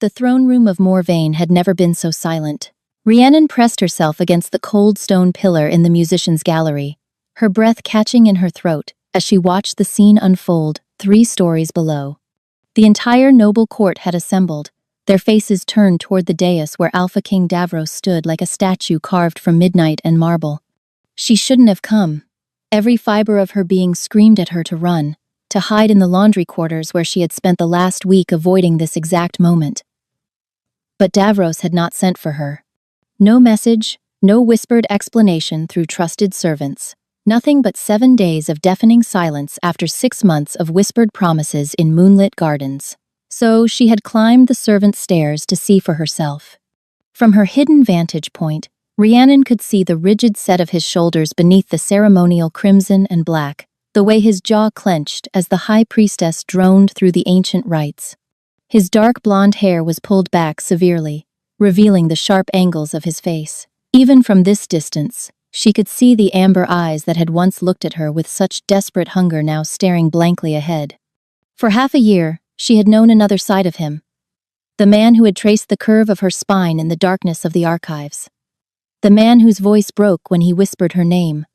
The throne room of Morvain had never been so silent. Rhiannon pressed herself against the cold stone pillar in the musician's gallery, her breath catching in her throat as she watched the scene unfold 3 stories below. The entire noble court had assembled, their faces turned toward the dais where Alpha King Davros stood like a statue carved from midnight and marble. She shouldn't have come. Every fiber of her being screamed at her to run, to hide in the laundry quarters where she had spent the last week avoiding this exact moment. But Davros had not sent for her. No message, no whispered explanation through trusted servants. Nothing but 7 days of deafening silence after 6 months of whispered promises in moonlit gardens. So she had climbed the servant stairs to see for herself. From her hidden vantage point, Rhiannon could see the rigid set of his shoulders beneath the ceremonial crimson and black, the way his jaw clenched as the high priestess droned through the ancient rites. His dark blonde hair was pulled back severely, revealing the sharp angles of his face. Even from this distance, she could see the amber eyes that had once looked at her with such desperate hunger now staring blankly ahead. For half a year, she had known another side of him. The man who had traced the curve of her spine in the darkness of the archives. The man whose voice broke when he whispered her name.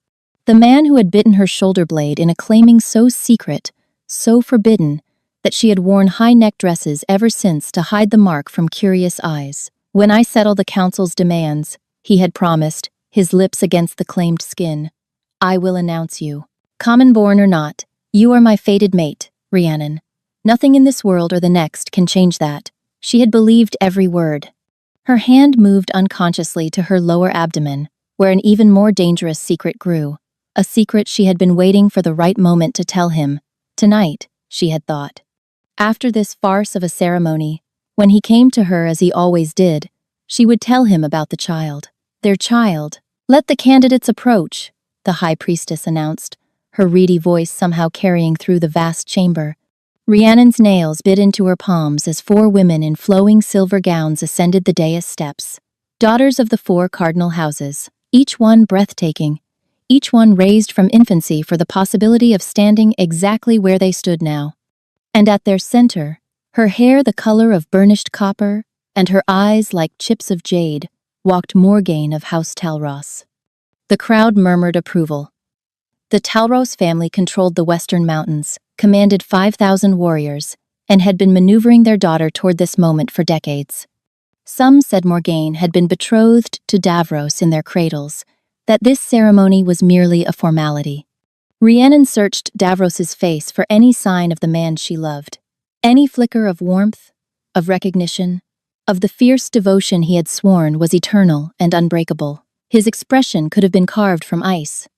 The man who had bitten her shoulder blade in a claiming so secret, so forbidden, that she had worn high-neck dresses ever since to hide the mark from curious eyes. "When I settle the council's demands," he had promised, his lips against the claimed skin, "I will announce you. Common-born or not, you are my fated mate, Rhiannon. Nothing in this world or the next can change that." She had believed every word. Her hand moved unconsciously to her lower abdomen, where an even more dangerous secret grew. A secret she had been waiting for the right moment to tell him. Tonight, she had thought. After this farce of a ceremony, when he came to her as he always did, she would tell him about the child. Their child. "Let the candidates approach," the high priestess announced, her reedy voice somehow carrying through the vast chamber. Rhiannon's nails bit into her palms as 4 women in flowing silver gowns ascended the dais steps. Daughters of the 4 cardinal houses, each one breathtaking, each one raised from infancy for the possibility of standing exactly where they stood now. And at their center, her hair the color of burnished copper, and her eyes like chips of jade, walked Morgaine of House Talros. The crowd murmured approval. The Talros family controlled the Western Mountains, commanded 5,000 warriors, and had been maneuvering their daughter toward this moment for decades. Some said Morgaine had been betrothed to Davros in their cradles, that this ceremony was merely a formality. Rhiannon searched Davros's face for any sign of the man she loved, any flicker of warmth, of recognition, of the fierce devotion he had sworn was eternal and unbreakable. His expression could have been carved from ice.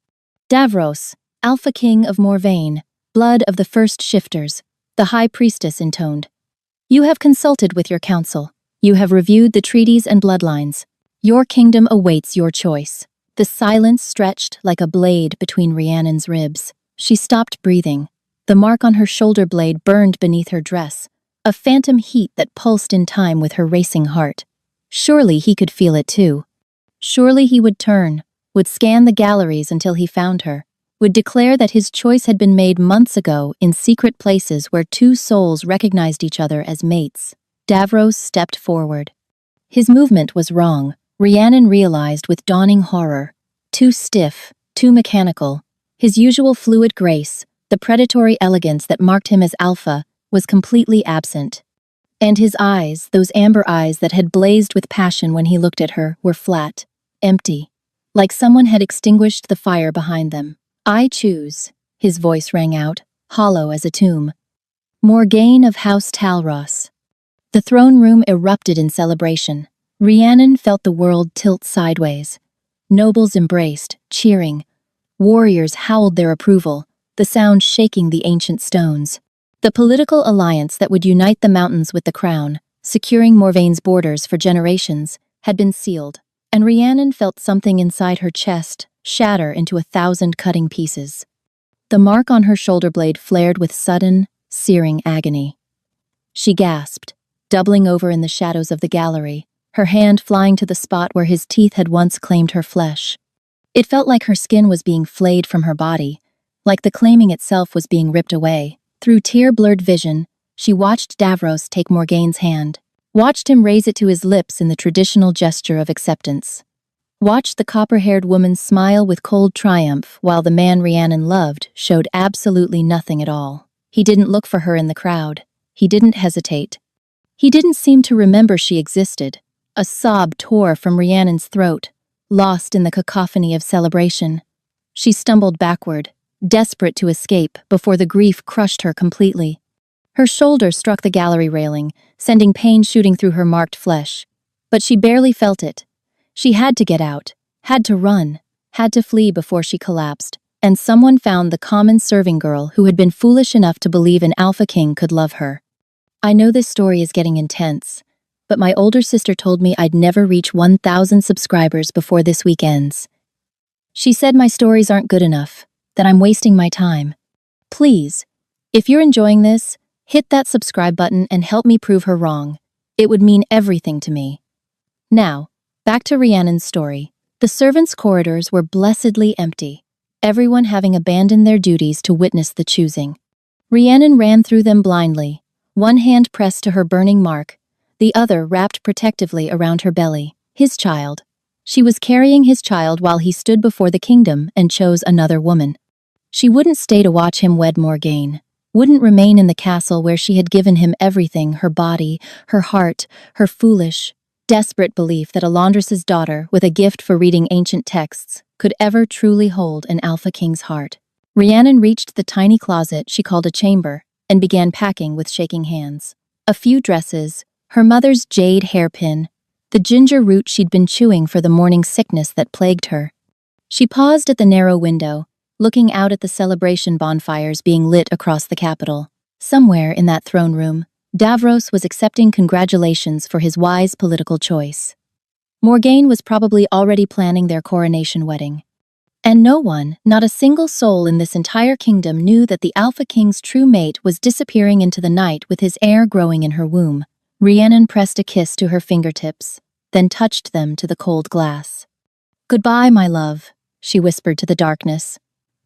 "Davros, Alpha King of Morvain, blood of the first shifters," the high priestess intoned. "You have consulted with your council. You have reviewed the treaties and bloodlines. Your kingdom awaits your choice." The silence stretched like a blade between Rhiannon's ribs. She stopped breathing. The mark on her shoulder blade burned beneath her dress, a phantom heat that pulsed in time with her racing heart. Surely he could feel it too. Surely he would turn, would scan the galleries until he found her, would declare that his choice had been made months ago in secret places where 2 souls recognized each other as mates. Davros stepped forward. His movement was wrong, Rhiannon realized with dawning horror. Too stiff, too mechanical. His usual fluid grace, the predatory elegance that marked him as alpha, was completely absent. And his eyes, those amber eyes that had blazed with passion when he looked at her, were flat, empty, like someone had extinguished the fire behind them. "I choose," his voice rang out, hollow as a tomb. "Morgaine of House Talros." The throne room erupted in celebration. Rhiannon felt the world tilt sideways. Nobles embraced, cheering. Warriors howled their approval, the sound shaking the ancient stones. The political alliance that would unite the mountains with the crown, securing Morvain's borders for generations, had been sealed, and Rhiannon felt something inside her chest shatter into 1,000 cutting pieces. The mark on her shoulder blade flared with sudden, searing agony. She gasped, doubling over in the shadows of the gallery, her hand flying to the spot where his teeth had once claimed her flesh. It felt like her skin was being flayed from her body, like the claiming itself was being ripped away. Through tear-blurred vision, she watched Davros take Morgaine's hand. watched him raise it to his lips in the traditional gesture of acceptance. Watched the copper-haired woman smile with cold triumph while the man Rhiannon loved showed absolutely nothing at all. He didn't look for her in the crowd. He didn't hesitate. He didn't seem to remember she existed. A sob tore from Rhiannon's throat, lost in the cacophony of celebration. She stumbled backward, desperate to escape before the grief crushed her completely. Her shoulder struck the gallery railing, sending pain shooting through her marked flesh. But she barely felt it. She had to get out, had to run, had to flee before she collapsed, and someone found the common serving girl who had been foolish enough to believe an Alpha King could love her. I know this story is getting intense, but my older sister told me I'd never reach 1,000 subscribers before this week ends. She said my stories aren't good enough, that I'm wasting my time. Please, if you're enjoying this, hit that subscribe button and help me prove her wrong. It would mean everything to me. Now, back to Rhiannon's story. The servants' corridors were blessedly empty, everyone having abandoned their duties to witness the choosing. Rhiannon ran through them blindly, one hand pressed to her burning mark, the other wrapped protectively around her belly. His child. She was carrying his child while he stood before the kingdom and chose another woman. She wouldn't stay to watch him wed Morgaine, wouldn't remain in the castle where she had given him everything, her body, her heart, her foolish, desperate belief that a laundress's daughter with a gift for reading ancient texts could ever truly hold an Alpha King's heart. Rhiannon reached the tiny closet she called a chamber and began packing with shaking hands. A few dresses, her mother's jade hairpin, the ginger root she'd been chewing for the morning sickness that plagued her. She paused at the narrow window, looking out at the celebration bonfires being lit across the capital. Somewhere in that throne room, Davros was accepting congratulations for his wise political choice. Morgaine was probably already planning their coronation wedding. And no one, not a single soul in this entire kingdom knew that the Alpha King's true mate was disappearing into the night with his heir growing in her womb. Rhiannon pressed a kiss to her fingertips, then touched them to the cold glass. "Goodbye, my love," she whispered to the darkness.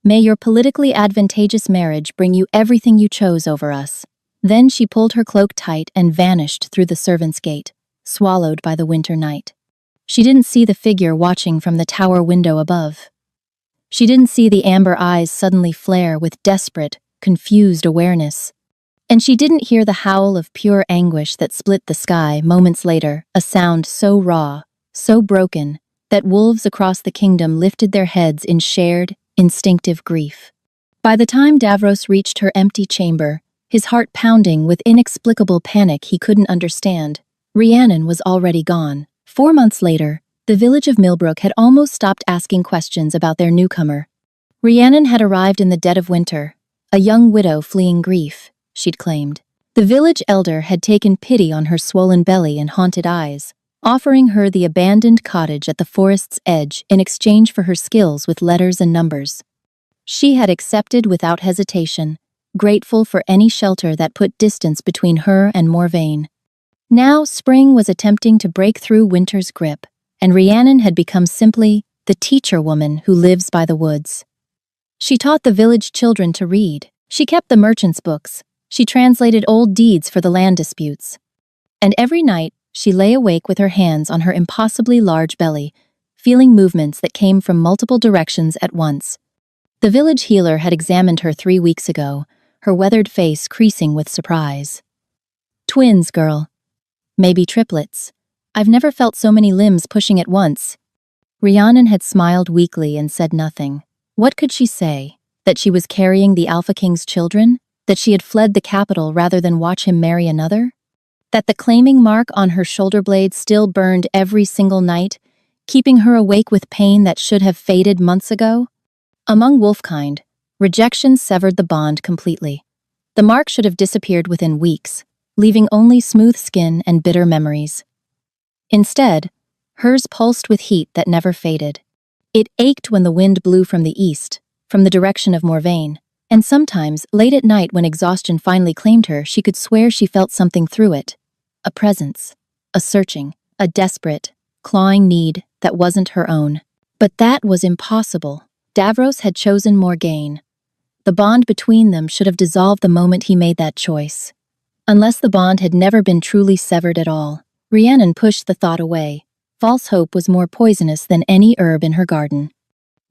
"May your politically advantageous marriage bring you everything you chose over us." Then she pulled her cloak tight and vanished through the servants' gate, swallowed by the winter night. She didn't see the figure watching from the tower window above. She didn't see the amber eyes suddenly flare with desperate, confused awareness. And she didn't hear the howl of pure anguish that split the sky moments later, a sound so raw, so broken, that wolves across the kingdom lifted their heads in shared, instinctive grief. By the time Davros reached her empty chamber, his heart pounding with inexplicable panic he couldn't understand, Rhiannon was already gone. 4 months later, the village of Millbrook had almost stopped asking questions about their newcomer. Rhiannon had arrived in the dead of winter, a young widow fleeing grief, she'd claimed. The village elder had taken pity on her swollen belly and haunted eyes, offering her the abandoned cottage at the forest's edge in exchange for her skills with letters and numbers. She had accepted without hesitation, grateful for any shelter that put distance between her and Morvain. Now spring was attempting to break through winter's grip, and Rhiannon had become simply the teacher woman who lives by the woods. She taught the village children to read. She kept the merchants' books. She translated old deeds for the land disputes. And every night, she lay awake with her hands on her impossibly large belly, feeling movements that came from multiple directions at once. The village healer had examined her 3 weeks ago, her weathered face creasing with surprise. "Twins, girl. Maybe triplets. I've never felt so many limbs pushing at once." Rhiannon had smiled weakly and said nothing. What could she say? That she was carrying the Alpha King's children? That she had fled the capital rather than watch him marry another? That the claiming mark on her shoulder blade still burned every single night, keeping her awake with pain that should have faded months ago? Among wolfkind, rejection severed the bond completely. The mark should have disappeared within weeks, leaving only smooth skin and bitter memories. Instead, hers pulsed with heat that never faded. It ached when the wind blew from the east, from the direction of Morvain, and sometimes, late at night when exhaustion finally claimed her, she could swear she felt something through it. A presence, a searching, a desperate, clawing need that wasn't her own. But that was impossible. Davros had chosen Morgaine. The bond between them should have dissolved the moment he made that choice. Unless the bond had never been truly severed at all, Rhiannon pushed the thought away. False hope was more poisonous than any herb in her garden.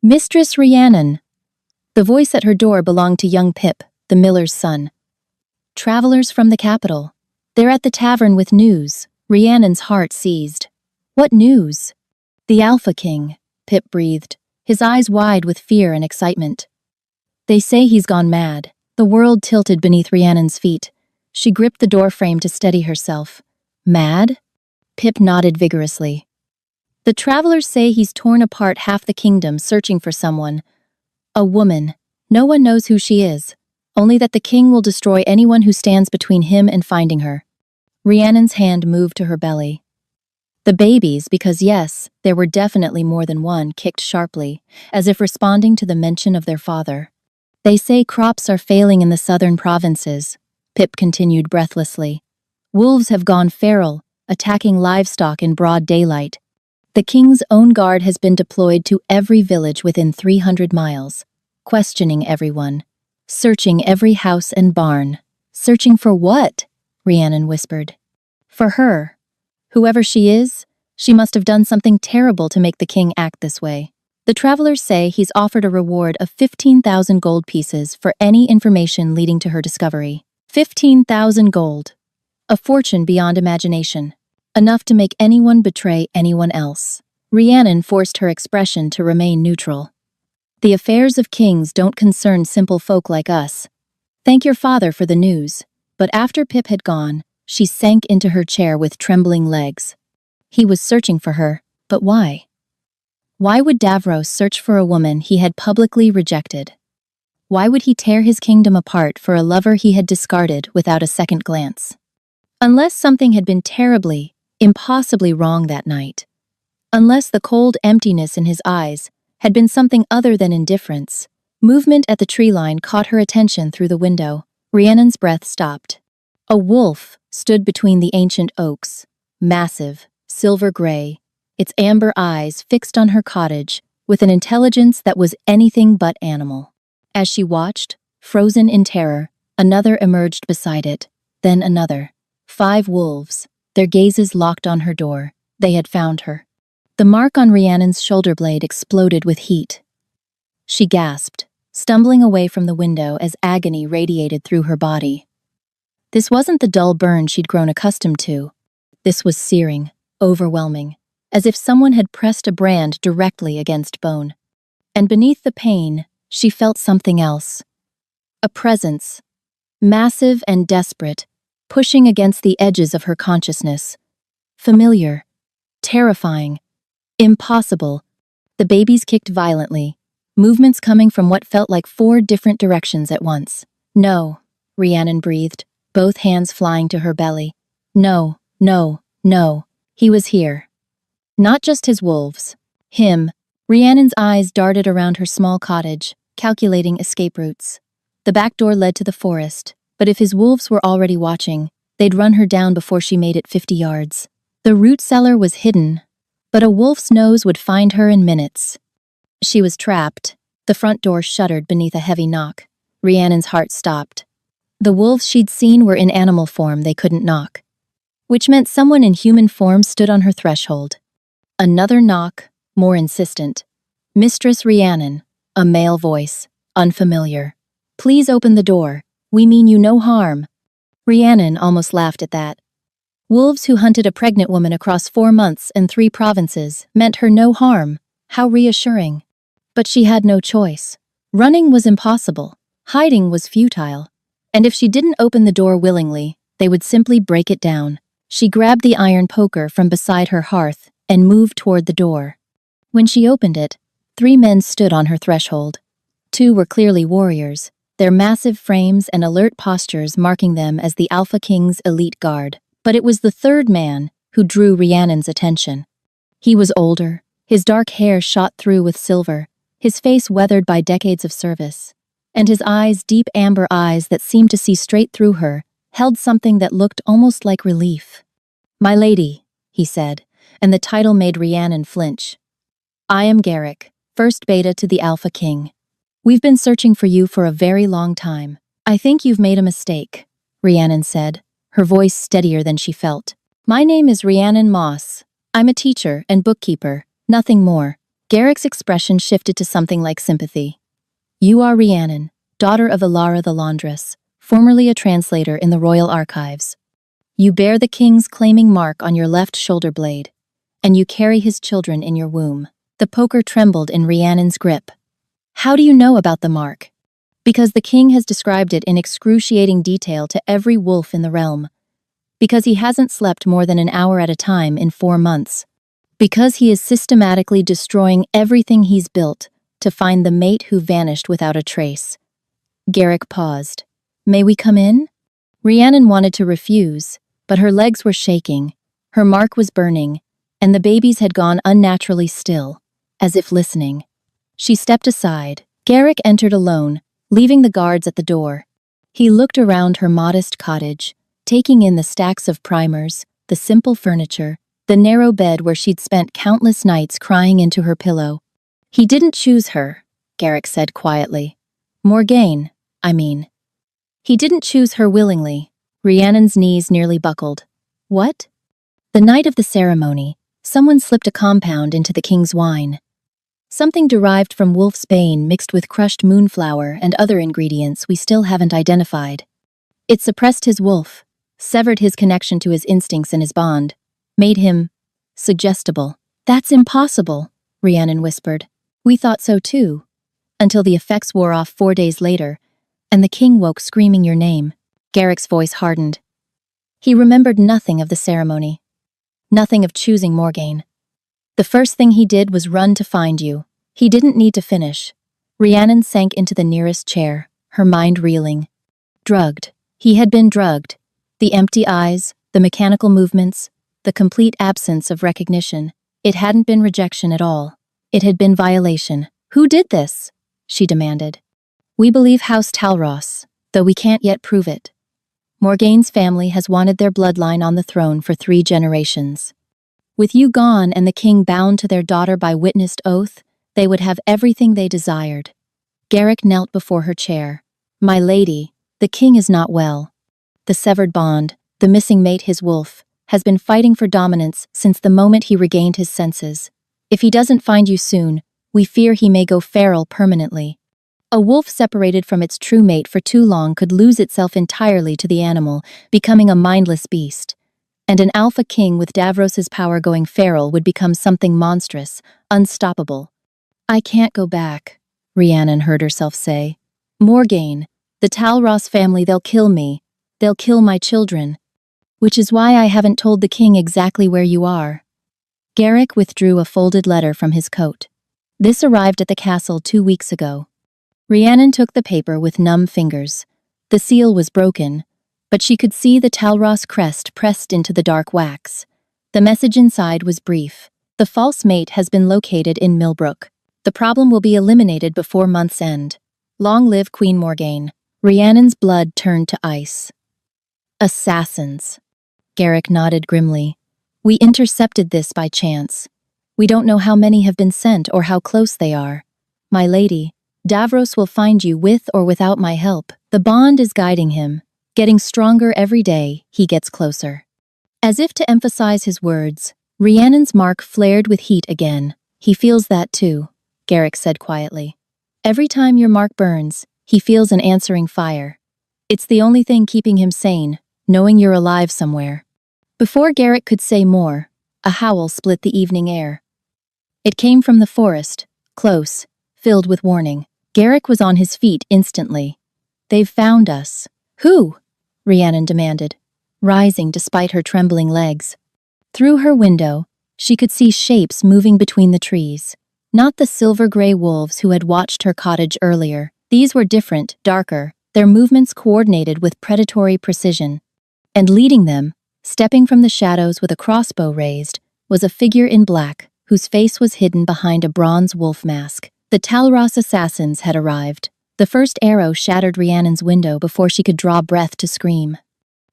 Mistress Rhiannon! The voice at her door belonged to young Pip, the miller's son. Travelers from the capital. They're at the tavern with news. Rhiannon's heart seized. What news? The Alpha King, Pip breathed, his eyes wide with fear and excitement. They say he's gone mad. The world tilted beneath Rhiannon's feet. She gripped the doorframe to steady herself. Mad? Pip nodded vigorously. The travelers say he's torn apart half the kingdom searching for someone. A woman. No one knows who she is. Only that the king will destroy anyone who stands between him and finding her. Rhiannon's hand moved to her belly. The babies, because yes, there were definitely more than one, kicked sharply, as if responding to the mention of their father. They say crops are failing in the southern provinces, Pip continued breathlessly. Wolves have gone feral, attacking livestock in broad daylight. The king's own guard has been deployed to every village within 300 miles, questioning everyone, searching every house and barn. Searching for what? Rhiannon whispered. For her. Whoever she is, she must have done something terrible to make the king act this way. The travelers say he's offered a reward of 15,000 gold pieces for any information leading to her discovery. 15,000 gold. A fortune beyond imagination. Enough to make anyone betray anyone else. Rhiannon forced her expression to remain neutral. The affairs of kings don't concern simple folk like us. Thank your father for the news. But after Pip had gone, she sank into her chair with trembling legs. He was searching for her, but why? Why would Davros search for a woman he had publicly rejected? Why would he tear his kingdom apart for a lover he had discarded without a second glance? Unless something had been terribly, impossibly wrong that night. Unless the cold emptiness in his eyes had been something other than indifference. Movement at the tree line caught her attention through the window. Rhiannon's breath stopped. A wolf stood between the ancient oaks, massive, silver-gray, its amber eyes fixed on her cottage with an intelligence that was anything but animal. As she watched, frozen in terror, another emerged beside it, then another. 5 wolves, their gazes locked on her door. They had found her. The mark on Rhiannon's shoulder blade exploded with heat. She gasped, stumbling away from the window as agony radiated through her body. This wasn't the dull burn she'd grown accustomed to. This was searing, overwhelming, as if someone had pressed a brand directly against bone. And beneath the pain, she felt something else. A presence, massive and desperate, pushing against the edges of her consciousness. Familiar, terrifying, impossible. The babies kicked violently, movements coming from what felt like 4 different directions at once. No, Rhiannon breathed, both hands flying to her belly. No, no, no, he was here. Not just his wolves. Him. Rhiannon's eyes darted around her small cottage, calculating escape routes. The back door led to the forest, but if his wolves were already watching, they'd run her down before she made it 50 yards. The root cellar was hidden, but a wolf's nose would find her in minutes. She was trapped. The front door shuddered beneath a heavy knock. Rhiannon's heart stopped. The wolves she'd seen were in animal form they couldn't knock, which meant someone in human form stood on her threshold. Another knock, more insistent. Mistress Rhiannon, a male voice, unfamiliar. Please open the door. We mean you no harm. Rhiannon almost laughed at that. Wolves who hunted a pregnant woman across 4 months and 3 provinces meant her no harm. How reassuring. But she had no choice. Running was impossible. Hiding was futile. And if she didn't open the door willingly, they would simply break it down. She grabbed the iron poker from beside her hearth and moved toward the door. When she opened it, 3 men stood on her threshold. 2 were clearly warriors, their massive frames and alert postures marking them as the Alpha King's elite guard. But it was the 3rd man who drew Rhiannon's attention. He was older, his dark hair shot through with silver, his face weathered by decades of service, and his eyes, deep amber eyes that seemed to see straight through her, held something that looked almost like relief. "My lady," he said, and the title made Rhiannon flinch. "I am Garrick, first beta to the Alpha King. We've been searching for you for a very long time. I think you've made a mistake," Rhiannon said, her voice steadier than she felt. "My name is Rhiannon Moss. I'm a teacher and bookkeeper, nothing more." Garrick's expression shifted to something like sympathy. "You are Rhiannon, daughter of Ilara the Laundress, formerly a translator in the Royal Archives. You bear the king's claiming mark on your left shoulder blade, and you carry his children in your womb." The poker trembled in Rhiannon's grip. "How do you know about the mark?" "Because the king has described it in excruciating detail to every wolf in the realm. Because he hasn't slept more than an hour at a time in 4 months. Because he is systematically destroying everything he's built to find the mate who vanished without a trace." Garrick paused. "May we come in?" Rhiannon wanted to refuse, but her legs were shaking, her mark was burning, and the babies had gone unnaturally still, as if listening. She stepped aside. Garrick entered alone, leaving the guards at the door. He looked around her modest cottage, taking in the stacks of primers, the simple furniture, the narrow bed where she'd spent countless nights crying into her pillow. "He didn't choose her," Garrick said quietly. "Morgaine, I mean. He didn't choose her willingly." Rhiannon's knees nearly buckled. "What?" "The night of the ceremony, someone slipped a compound into the king's wine. Something derived from wolf's bane mixed with crushed moonflower and other ingredients we still haven't identified. It suppressed his wolf, severed his connection to his instincts and his bond, made him suggestible." "That's impossible," Rhiannon whispered. "We thought so too, until the effects wore off 4 days later, and the king woke screaming your name." Garrick's voice hardened. He remembered nothing of the ceremony, nothing of choosing Morgaine. "The first thing he did was run to find you. He didn't need to finish." Rhiannon sank into the nearest chair, her mind reeling. Drugged. He had been drugged. The empty eyes, the mechanical movements, the complete absence of recognition. It hadn't been rejection at all. It had been violation. "Who did this?" she demanded. "We believe House Talros, though we can't yet prove it. Morgaine's family has wanted their bloodline on the throne for 3 generations. With you gone and the king bound to their daughter by witnessed oath, they would have everything they desired." Garrick knelt before her chair. "My lady, the king is not well. The severed bond, the missing mate his wolf, has been fighting for dominance since the moment he regained his senses. If he doesn't find you soon, we fear he may go feral permanently. A wolf separated from its true mate for too long could lose itself entirely to the animal, becoming a mindless beast. And an alpha king with Davros's power going feral would become something monstrous, unstoppable." "I can't go back," Rhiannon heard herself say. "Morgaine, the Talros family, they'll kill me. They'll kill my children. Which is why I haven't told the king exactly where you are." Garrick withdrew a folded letter from his coat. "This arrived at the castle 2 weeks ago." Rhiannon took the paper with numb fingers. The seal was broken, but she could see the Talros crest pressed into the dark wax. The message inside was brief. "The false mate has been located in Millbrook. The problem will be eliminated before month's end. Long live Queen Morgaine." Rhiannon's blood turned to ice. "Assassins." Garrick nodded grimly. "We intercepted this by chance. We don't know how many have been sent or how close they are. My lady, Davros will find you with or without my help. The bond is guiding him. Getting stronger every day, he gets closer." As if to emphasize his words, Rhiannon's mark flared with heat again. "He feels that too," Garrick said quietly. "Every time your mark burns, he feels an answering fire. It's the only thing keeping him sane, knowing you're alive somewhere." Before Garrick could say more, a howl split the evening air. It came from the forest, close, filled with warning. Garrick was on his feet instantly. "They've found us." "Who?" Rhiannon demanded, rising despite her trembling legs. Through her window, she could see shapes moving between the trees. Not the silver-gray wolves who had watched her cottage earlier. These were different, darker, their movements coordinated with predatory precision. And leading them, stepping from the shadows with a crossbow raised, was a figure in black, whose face was hidden behind a bronze wolf mask. The Talros assassins had arrived. The first arrow shattered Rhiannon's window before she could draw breath to scream.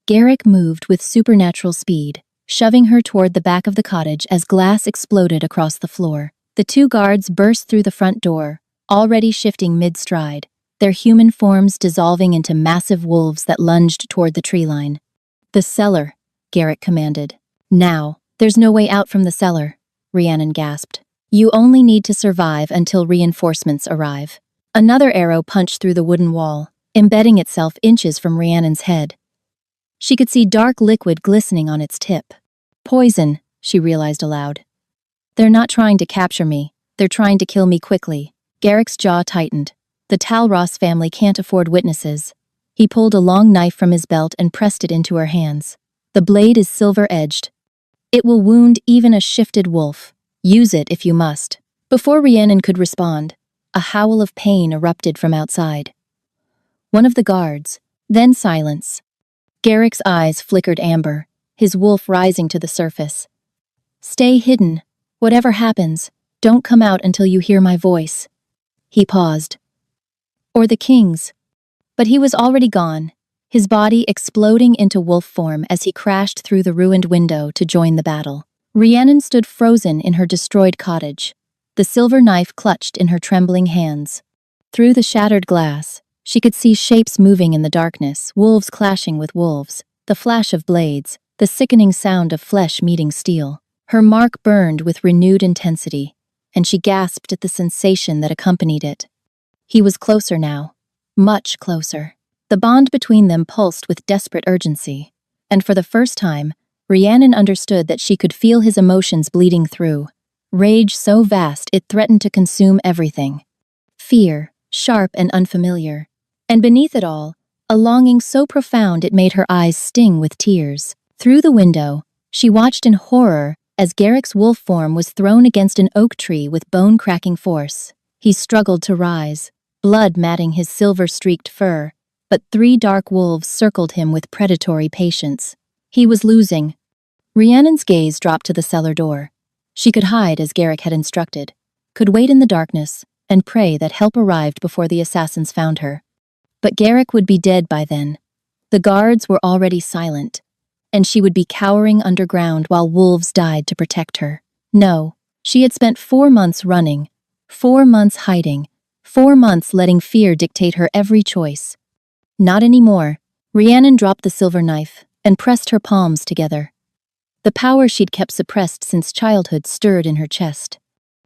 Garrick moved with supernatural speed, shoving her toward the back of the cottage as glass exploded across the floor. The 2 guards burst through the front door, already shifting mid-stride, their human forms dissolving into massive wolves that lunged toward the tree line. The cellar, Garrick commanded. Now. There's no way out from the cellar, Rhiannon gasped. You only need to survive until reinforcements arrive. Another arrow punched through the wooden wall, embedding itself inches from Rhiannon's head. She could see dark liquid glistening on its tip. Poison, she realized aloud. They're not trying to capture me. They're trying to kill me quickly. Garrick's jaw tightened. The Talross family can't afford witnesses. He pulled a long knife from his belt and pressed it into her hands. The blade is silver-edged. It will wound even a shifted wolf. Use it if you must. Before Rhiannon could respond, a howl of pain erupted from outside. One of the guards, then silence. Garrick's eyes flickered amber, his wolf rising to the surface. Stay hidden. Whatever happens, don't come out until you hear my voice. He paused. Or the king's. But he was already gone, his body exploding into wolf form as he crashed through the ruined window to join the battle. Rhiannon stood frozen in her destroyed cottage, the silver knife clutched in her trembling hands. Through the shattered glass, she could see shapes moving in the darkness, wolves clashing with wolves, the flash of blades, the sickening sound of flesh meeting steel. Her mark burned with renewed intensity, and she gasped at the sensation that accompanied it. He was closer now, much closer. The bond between them pulsed with desperate urgency, and for the first time, Rhiannon understood that she could feel his emotions bleeding through, rage so vast it threatened to consume everything. Fear, sharp and unfamiliar, and beneath it all, a longing so profound it made her eyes sting with tears. Through the window, she watched in horror as Garrick's wolf form was thrown against an oak tree with bone-cracking force. He struggled to rise, blood matting his silver-streaked fur, but 3 dark wolves circled him with predatory patience. He was losing. Rhiannon's gaze dropped to the cellar door. She could hide as Garrick had instructed, could wait in the darkness, and pray that help arrived before the assassins found her. But Garrick would be dead by then. The guards were already silent, and she would be cowering underground while wolves died to protect her. No, she had spent 4 months running, 4 months hiding, 4 months letting fear dictate her every choice. Not anymore. Rhiannon dropped the silver knife and pressed her palms together. The power she'd kept suppressed since childhood stirred in her chest.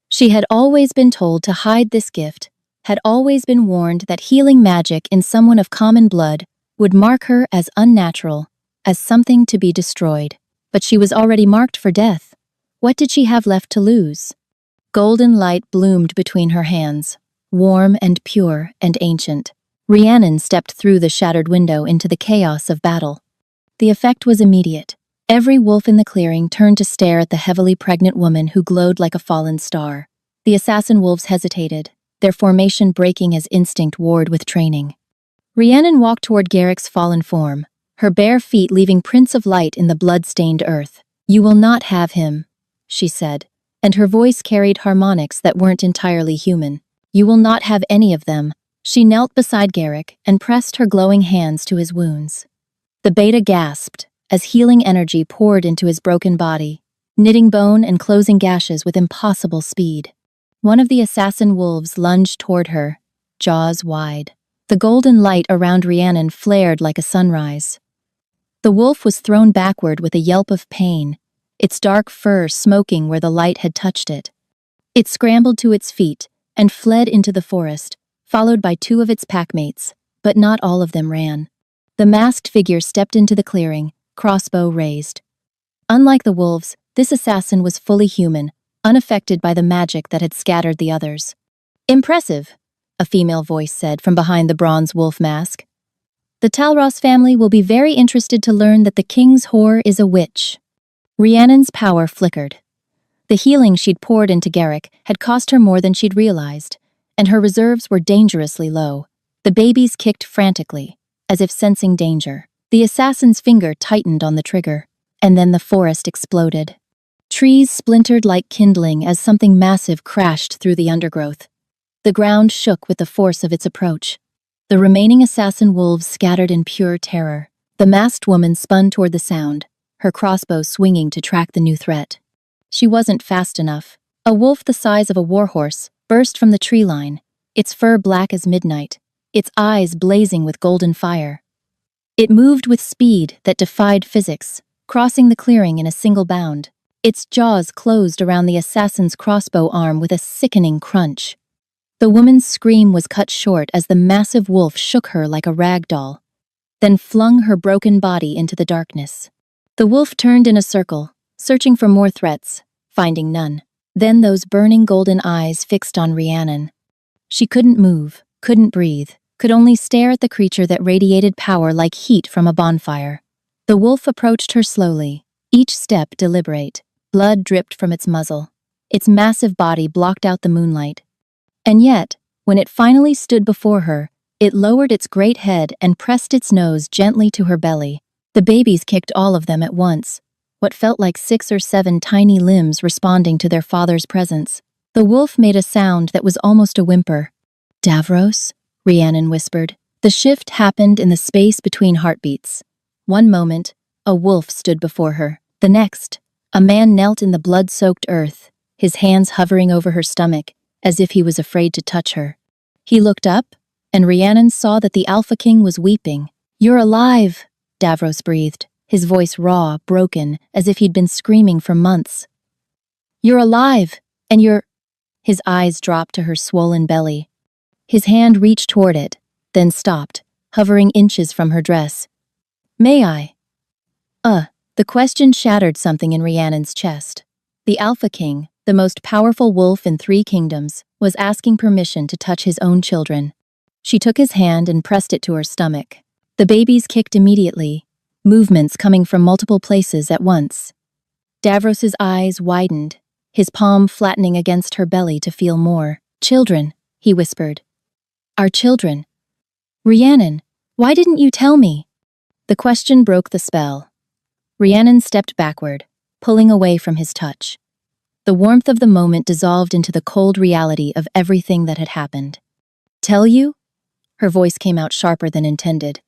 She had always been told to hide this gift, had always been warned that healing magic in someone of common blood would mark her as unnatural, as something to be destroyed. But she was already marked for death. What did she have left to lose? Golden light bloomed between her hands, warm and pure and ancient. Rhiannon stepped through the shattered window into the chaos of battle. The effect was immediate. Every wolf in the clearing turned to stare at the heavily pregnant woman who glowed like a fallen star. The assassin wolves hesitated, their formation breaking as instinct warred with training. Rhiannon walked toward Garrick's fallen form, her bare feet leaving prints of light in the blood-stained earth. You will not have him, she said, and her voice carried harmonics that weren't entirely human. You will not have any of them. She knelt beside Garrick and pressed her glowing hands to his wounds. The beta gasped as healing energy poured into his broken body, knitting bone and closing gashes with impossible speed. One of the assassin wolves lunged toward her, jaws wide. The golden light around Rhiannon flared like a sunrise. The wolf was thrown backward with a yelp of pain, its dark fur smoking where the light had touched it. It scrambled to its feet and fled into the forest, followed by 2 of its packmates, but not all of them ran. The masked figure stepped into the clearing, crossbow raised. Unlike the wolves, this assassin was fully human, unaffected by the magic that had scattered the others. Impressive, a female voice said from behind the bronze wolf mask. The Talross family will be very interested to learn that the king's whore is a witch. Rhiannon's power flickered. The healing she'd poured into Garrick had cost her more than she'd realized, and her reserves were dangerously low. The babies kicked frantically, as if sensing danger. The assassin's finger tightened on the trigger, and then the forest exploded. Trees splintered like kindling as something massive crashed through the undergrowth. The ground shook with the force of its approach. The remaining assassin wolves scattered in pure terror. The masked woman spun toward the sound, her crossbow swinging to track the new threat. She wasn't fast enough. A wolf the size of a warhorse burst from the tree line, its fur black as midnight, its eyes blazing with golden fire. It moved with speed that defied physics, crossing the clearing in a single bound. Its jaws closed around the assassin's crossbow arm with a sickening crunch. The woman's scream was cut short as the massive wolf shook her like a rag doll, then flung her broken body into the darkness. The wolf turned in a circle, searching for more threats, finding none. Then those burning golden eyes fixed on Rhiannon. She couldn't move, couldn't breathe, could only stare at the creature that radiated power like heat from a bonfire. The wolf approached her slowly, each step deliberate. Blood dripped from its muzzle. Its massive body blocked out the moonlight. And yet, when it finally stood before her, it lowered its great head and pressed its nose gently to her belly. The babies kicked all of them at once, what felt like 6 or 7 tiny limbs responding to their father's presence. The wolf made a sound that was almost a whimper. "Davros?" Rhiannon whispered. The shift happened in the space between heartbeats. One moment, a wolf stood before her. The next, a man knelt in the blood-soaked earth, his hands hovering over her stomach, as if he was afraid to touch her. He looked up, and Rhiannon saw that the Alpha King was weeping. "You're alive," Davros breathed, his voice raw, broken, as if he'd been screaming for months. "You're alive, and you're—" His eyes dropped to her swollen belly. His hand reached toward it, then stopped, hovering inches from her dress. "May I?" The question shattered something in Rhiannon's chest. The Alpha King, the most powerful wolf in 3 kingdoms, was asking permission to touch his own children. She took his hand and pressed it to her stomach. The babies kicked immediately, movements coming from multiple places at once. Davros's eyes widened, his palm flattening against her belly to feel more. "Children," he whispered. "Our children. Rhiannon, why didn't you tell me?" The question broke the spell. Rhiannon stepped backward, pulling away from his touch. The warmth of the moment dissolved into the cold reality of everything that had happened. "Tell you?" Her voice came out sharper than intended.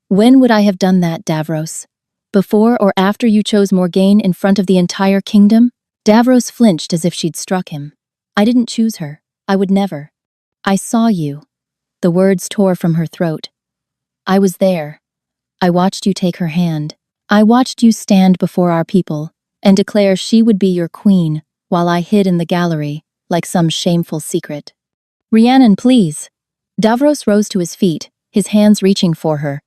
"When would I have done that, Davros? Before or after you chose Morgaine in front of the entire kingdom?" Davros flinched as if she'd struck him. "I didn't choose her. I would never. I saw you." The words tore from her throat. "I was there. I watched you take her hand. I watched you stand before our people and declare she would be your queen while I hid in the gallery like some shameful secret." "Rhiannon, please." Davros rose to his feet, his hands reaching for her.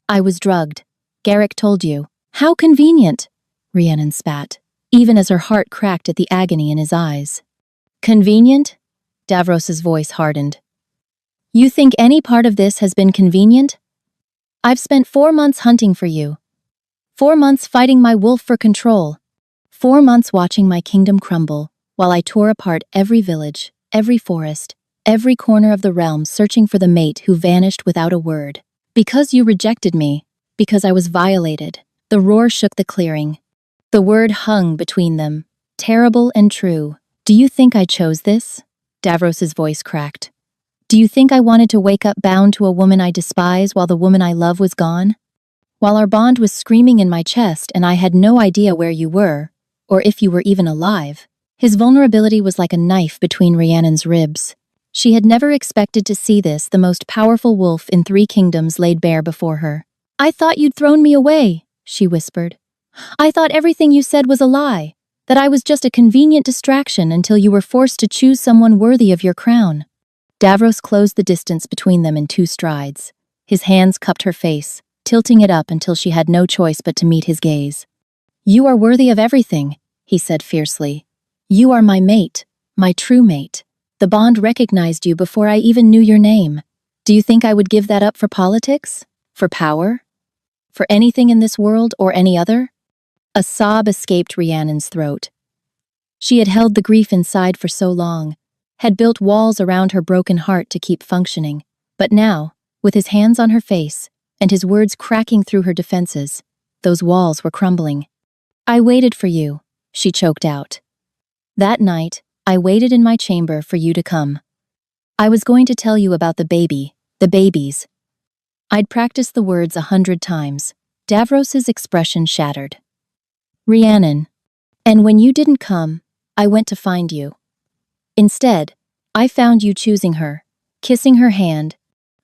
"I was drugged. Garrick told you." "How convenient," Rhiannon spat, even as her heart cracked at the agony in his eyes. "Convenient?" Davros's voice hardened. "You think any part of this has been convenient? I've spent 4 months hunting for you. 4 months fighting my wolf for control. 4 months watching my kingdom crumble, while I tore apart every village, every forest, every corner of the realm searching for the mate who vanished without a word. Because you rejected me, because I was violated." The roar shook the clearing. The word hung between them, terrible and true. "Do you think I chose this?" Davros's voice cracked. "Do you think I wanted to wake up bound to a woman I despise while the woman I love was gone? While our bond was screaming in my chest and I had no idea where you were, or if you were even alive." His vulnerability was like a knife between Rhiannon's ribs. She had never expected to see this, the most powerful wolf in 3 kingdoms laid bare before her. "I thought you'd thrown me away," she whispered. "I thought everything you said was a lie, that I was just a convenient distraction until you were forced to choose someone worthy of your crown." Davros closed the distance between them in 2 strides. His hands cupped her face, tilting it up until she had no choice but to meet his gaze. "You are worthy of everything," he said fiercely. "You are my mate, my true mate. The bond recognized you before I even knew your name. Do you think I would give that up for politics? For power? For anything in this world or any other?" A sob escaped Rhiannon's throat. She had held the grief inside for so long, had built walls around her broken heart to keep functioning. But now, with his hands on her face, and his words cracking through her defenses, those walls were crumbling. "I waited for you," she choked out. "That night, I waited in my chamber for you to come. I was going to tell you about the babies. I'd practiced the words 100 times. Davros's expression shattered. "Rhiannon. And when you didn't come, I went to find you. Instead, I found you choosing her, kissing her hand,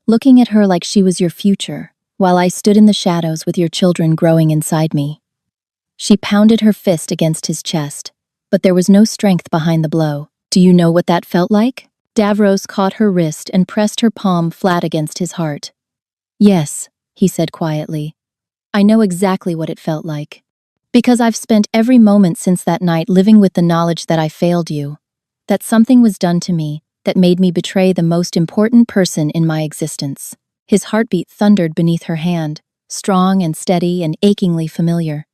looking at her like she was your future, while I stood in the shadows with your children growing inside me." She pounded her fist against his chest, but there was no strength behind the blow. "Do you know what that felt like?" Davros caught her wrist and pressed her palm flat against his heart. "Yes," he said quietly. "I know exactly what it felt like. Because I've spent every moment since that night living with the knowledge that I failed you, that something was done to me that made me betray the most important person in my existence." His heartbeat thundered beneath her hand, strong and steady and achingly familiar.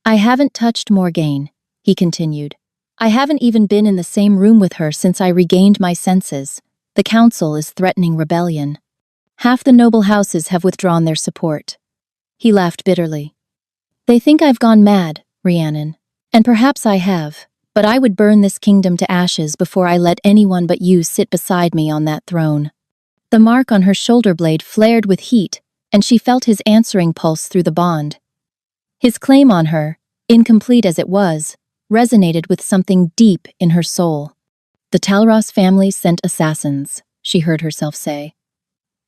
"I haven't touched Morgaine," he continued. "I haven't even been in the same room with her since I regained my senses. The council is threatening rebellion. Half the noble houses have withdrawn their support." He laughed bitterly. "They think I've gone mad, Rhiannon. And perhaps I have, but I would burn this kingdom to ashes before I let anyone but you sit beside me on that throne." The mark on her shoulder blade flared with heat, and she felt his answering pulse through the bond. His claim on her, incomplete as it was, resonated with something deep in her soul. "The Talros family sent assassins," she heard herself say.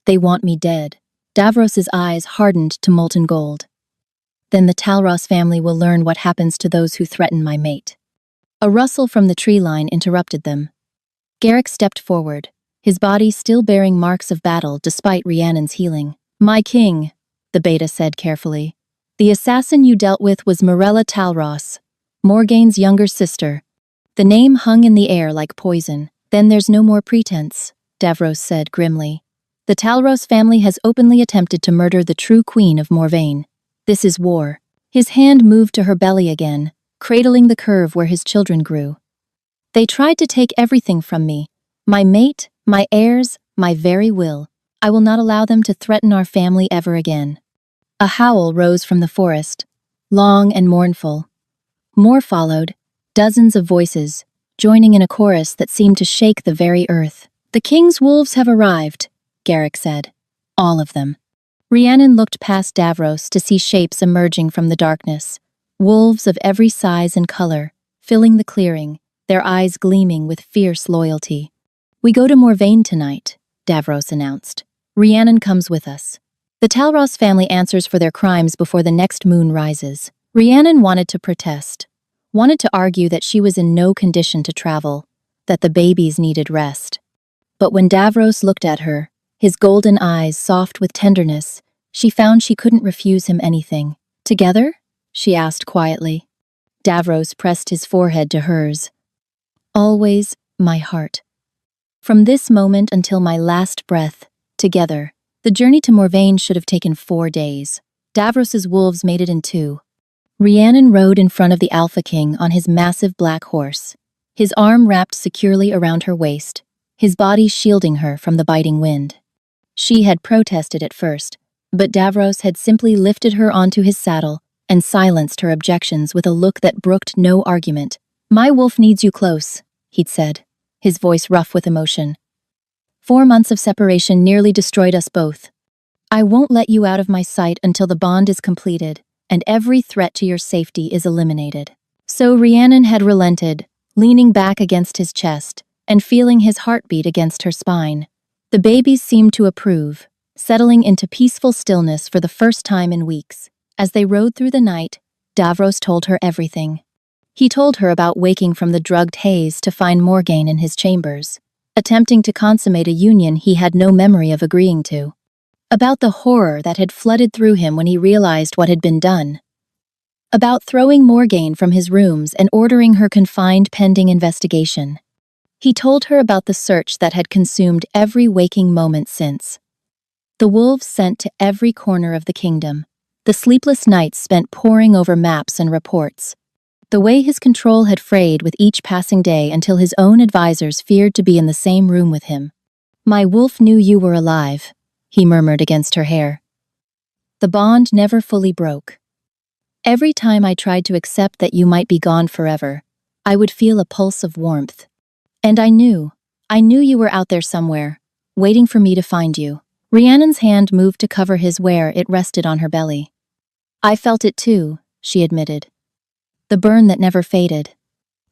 "They want me dead." Davros's eyes hardened to molten gold. "Then the Talros family will learn what happens to those who threaten my mate." A rustle from the tree line interrupted them. Garrick stepped forward, his body still bearing marks of battle despite Rhiannon's healing. "My king," the beta said carefully. "The assassin you dealt with was Morella Talros, Morgaine's younger sister." The name hung in the air like poison. "Then there's no more pretense," Davros said grimly. "The Talros family has openly attempted to murder the true queen of Morvain. This is war." His hand moved to her belly again, cradling the curve where his children grew. "They tried to take everything from me. My mate, my heirs, my very will. I will not allow them to threaten our family ever again." A howl rose from the forest, long and mournful. More followed, dozens of voices, joining in a chorus that seemed to shake the very earth. "The king's wolves have arrived," Garrick said. "All of them." Rhiannon looked past Davros to see shapes emerging from the darkness, wolves of every size and color, filling the clearing, their eyes gleaming with fierce loyalty. "We go to Morvain tonight," Davros announced. "Rhiannon comes with us. The Talros family answers for their crimes before the next moon rises." Rhiannon wanted to protest, wanted to argue that she was in no condition to travel, that the babies needed rest. But when Davros looked at her, his golden eyes soft with tenderness, she found she couldn't refuse him anything. "Together?" she asked quietly. Davros pressed his forehead to hers. "Always, my heart. From this moment until my last breath, together." The journey to Morvain should have taken 4 days. Davros's wolves made it in 2. Rhiannon rode in front of the Alpha King on his massive black horse, his arm wrapped securely around her waist, his body shielding her from the biting wind. She had protested at first, but Davros had simply lifted her onto his saddle and silenced her objections with a look that brooked no argument. "My wolf needs you close," he'd said, his voice rough with emotion. "4 months of separation nearly destroyed us both. I won't let you out of my sight until the bond is completed and every threat to your safety is eliminated." So Rhiannon had relented, leaning back against his chest and feeling his heartbeat against her spine. The babies seemed to approve, settling into peaceful stillness for the first time in weeks. As they rode through the night, Davros told her everything. He told her about waking from the drugged haze to find Morgaine in his chambers, attempting to consummate a union he had no memory of agreeing to. About the horror that had flooded through him when he realized what had been done. About throwing Morgaine from his rooms and ordering her confined pending investigation. He told her about the search that had consumed every waking moment since. The wolves sent to every corner of the kingdom. The sleepless nights spent poring over maps and reports. The way his control had frayed with each passing day until his own advisors feared to be in the same room with him. "My wolf knew you were alive," he murmured against her hair. "The bond never fully broke. Every time I tried to accept that you might be gone forever, I would feel a pulse of warmth. And I knew you were out there somewhere, waiting for me to find you." Rhiannon's hand moved to cover his where it rested on her belly. "I felt it too," she admitted. "The burn that never faded.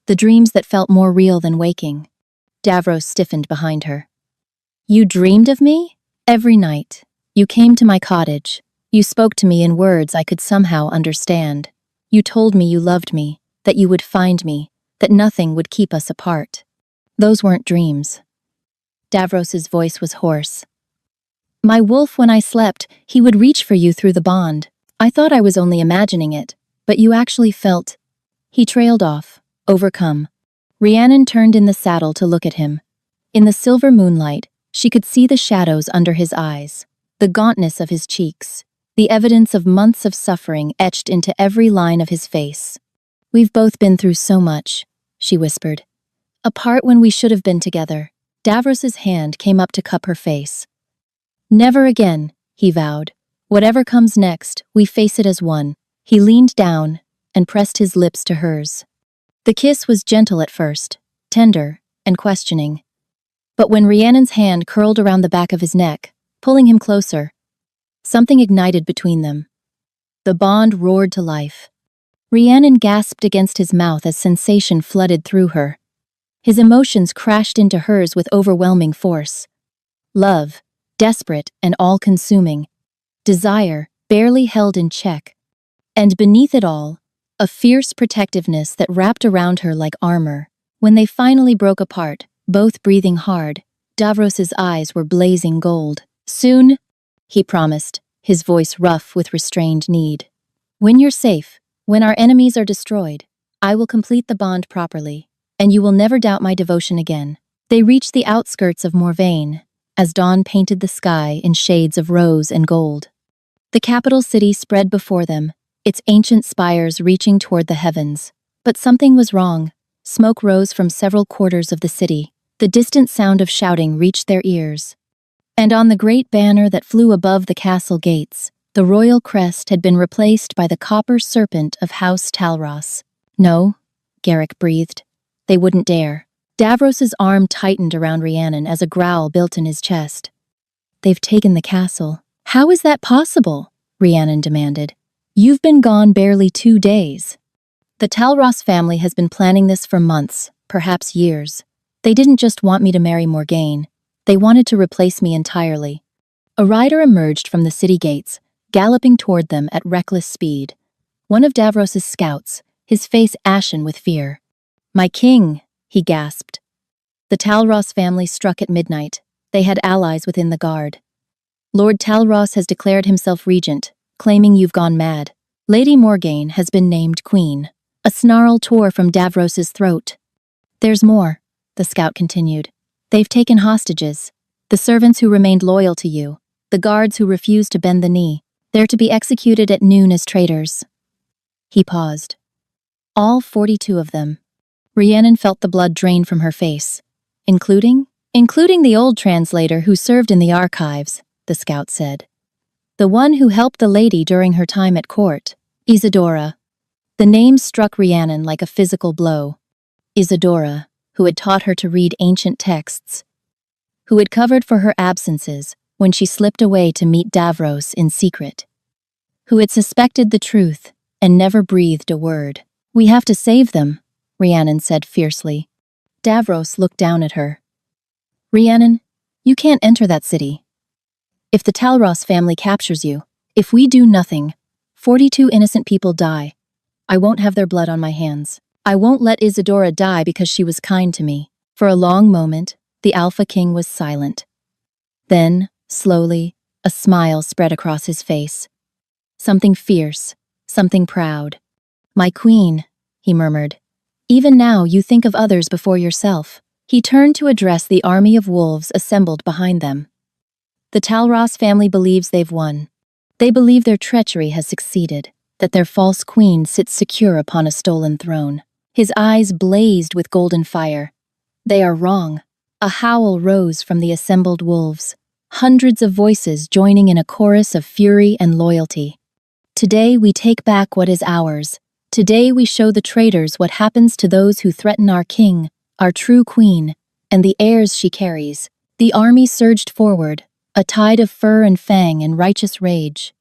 The dreams that felt more real than waking." Davros stiffened behind her. "You dreamed of me? Every night. You came to my cottage. You spoke to me in words I could somehow understand. You told me you loved me, that you would find me, that nothing would keep us apart. Those weren't dreams. Davros's voice was hoarse. My wolf, when I slept, he would reach for you through the bond. I thought I was only imagining it, but you actually felt. He trailed off, overcome. Rhiannon turned in the saddle to look at him. In the silver moonlight, she could see the shadows under his eyes, the gauntness of his cheeks, the evidence of months of suffering etched into every line of his face. We've both been through so much, she whispered. Apart when we should have been together. Davros's hand came up to cup her face. Never again, he vowed. Whatever comes next, we face it as one. He leaned down and pressed his lips to hers. The kiss was gentle at first, tender and questioning. But when Rhiannon's hand curled around the back of his neck, pulling him closer, something ignited between them. The bond roared to life. Rhiannon gasped against his mouth as sensation flooded through her. His emotions crashed into hers with overwhelming force. Love, desperate and all-consuming. Desire, barely held in check. And beneath it all, a fierce protectiveness that wrapped around her like armor. When they finally broke apart, both breathing hard, Davros's eyes were blazing gold. Soon, he promised, his voice rough with restrained need. When you're safe, when our enemies are destroyed, I will complete the bond properly, and you will never doubt my devotion again. They reached the outskirts of Morvain, as dawn painted the sky in shades of rose and gold. The capital city spread before them, its ancient spires reaching toward the heavens. But something was wrong. Smoke rose from several quarters of the city. The distant sound of shouting reached their ears. And on the great banner that flew above the castle gates, the royal crest had been replaced by the copper serpent of House Talros. No, Garrick breathed. They wouldn't dare. Davros's arm tightened around Rhiannon as a growl built in his chest. They've taken the castle. How is that possible? Rhiannon demanded. You've been gone barely 2 days. The Talros family has been planning this for months, perhaps years. They didn't just want me to marry Morgaine. They wanted to replace me entirely. A rider emerged from the city gates, galloping toward them at reckless speed. One of Davros's scouts, his face ashen with fear. My king, he gasped. The Talros family struck at midnight. They had allies within the guard. Lord Talros has declared himself regent, claiming you've gone mad. Lady Morgaine has been named queen. A snarl tore from Davros's throat. There's more, the scout continued. They've taken hostages. The servants who remained loyal to you. The guards who refused to bend the knee. They're to be executed at noon as traitors. He paused. All 42 of them. Rhiannon felt the blood drain from her face. Including the old translator who served in the archives, the scout said. The one who helped the lady during her time at court, Isadora. The name struck Rhiannon like a physical blow. Isadora, who had taught her to read ancient texts, who had covered for her absences when she slipped away to meet Davros in secret, who had suspected the truth and never breathed a word. We have to save them, Rhiannon said fiercely. Davros looked down at her. Rhiannon, you can't enter that city. If the Talros family captures you, if we do nothing, 42 innocent people die. I won't have their blood on my hands. I won't let Isadora die because she was kind to me. For a long moment, the Alpha King was silent. Then, slowly, a smile spread across his face. Something fierce, something proud. My queen, he murmured. Even now you think of others before yourself. He turned to address the army of wolves assembled behind them. The Talros family believes they've won. They believe their treachery has succeeded, that their false queen sits secure upon a stolen throne. His eyes blazed with golden fire. They are wrong. A howl rose from the assembled wolves, hundreds of voices joining in a chorus of fury and loyalty. Today we take back what is ours. Today we show the traitors what happens to those who threaten our king, our true queen, and the heirs she carries. The army surged forward, a tide of fur and fang and righteous rage.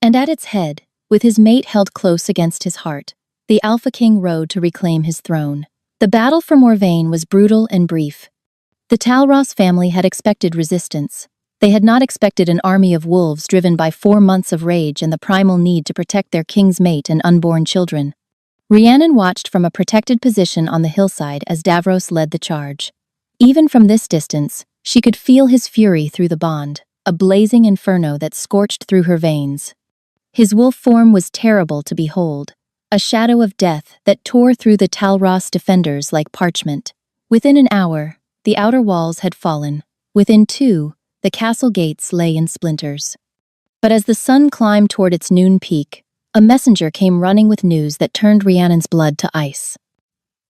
And at its head, with his mate held close against his heart, the Alpha King rode to reclaim his throne. The battle for Morvain was brutal and brief. The Talros family had expected resistance. They had not expected an army of wolves driven by 4 months of rage and the primal need to protect their king's mate and unborn children. Rhiannon watched from a protected position on the hillside as Davros led the charge. Even from this distance, she could feel his fury through the bond, a blazing inferno that scorched through her veins. His wolf form was terrible to behold, a shadow of death that tore through the Talros defenders like parchment. Within an hour, the outer walls had fallen. Within 2, the castle gates lay in splinters. But as the sun climbed toward its noon peak, a messenger came running with news that turned Rhiannon's blood to ice.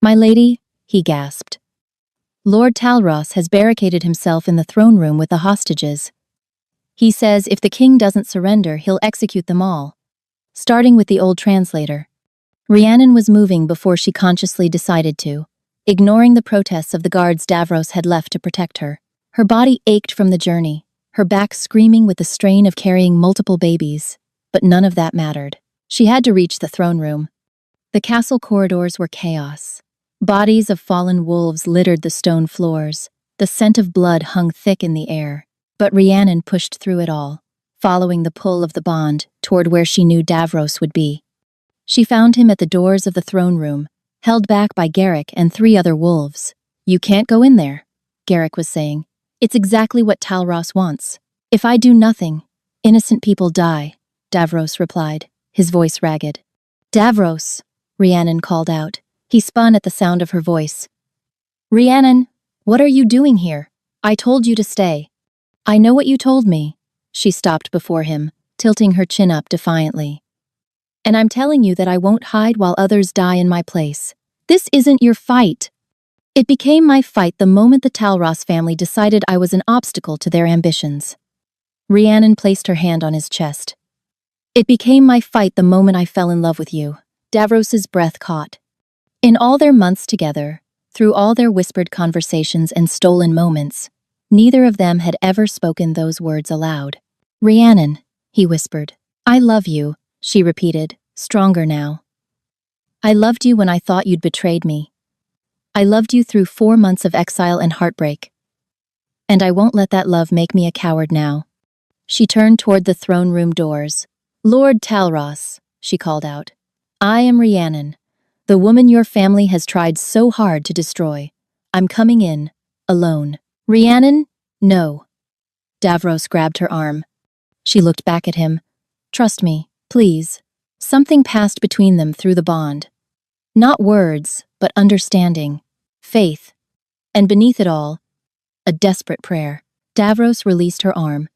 "My lady," he gasped. "Lord Talros has barricaded himself in the throne room with the hostages. He says if the king doesn't surrender, he'll execute them all." Starting with the old translator. Rhiannon was moving before she consciously decided to, ignoring the protests of the guards Davros had left to protect her. Her body ached from the journey, her back screaming with the strain of carrying multiple babies, but none of that mattered. She had to reach the throne room. The castle corridors were chaos. Bodies of fallen wolves littered the stone floors. The scent of blood hung thick in the air. But Rhiannon pushed through it all, following the pull of the bond toward where she knew Davros would be. She found him at the doors of the throne room, held back by Garrick and 3 other wolves. "You can't go in there," Garrick was saying. "It's exactly what Talros wants. If I do nothing, innocent people die," Davros replied, his voice ragged. "Davros," Rhiannon called out. He spun at the sound of her voice. "Rhiannon, what are you doing here? I told you to stay." "I know what you told me." She stopped before him, tilting her chin up defiantly. "And I'm telling you that I won't hide while others die in my place. This isn't your fight." "It became my fight the moment the Talros family decided I was an obstacle to their ambitions." Rhiannon placed her hand on his chest. "It became my fight the moment I fell in love with you." Davros's breath caught. In all their months together, through all their whispered conversations and stolen moments, neither of them had ever spoken those words aloud. "Rhiannon," he whispered. "I love you," she repeated, stronger now. "I loved you when I thought you'd betrayed me. I loved you through 4 months of exile and heartbreak. And I won't let that love make me a coward now." She turned toward the throne room doors. "Lord Talros," she called out. "I am Rhiannon, the woman your family has tried so hard to destroy. I'm coming in, alone." "Rhiannon, no." Davros grabbed her arm. She looked back at him. "Trust me, please." Something passed between them through the bond. Not words, but understanding, faith, and beneath it all, a desperate prayer. Davros released her arm.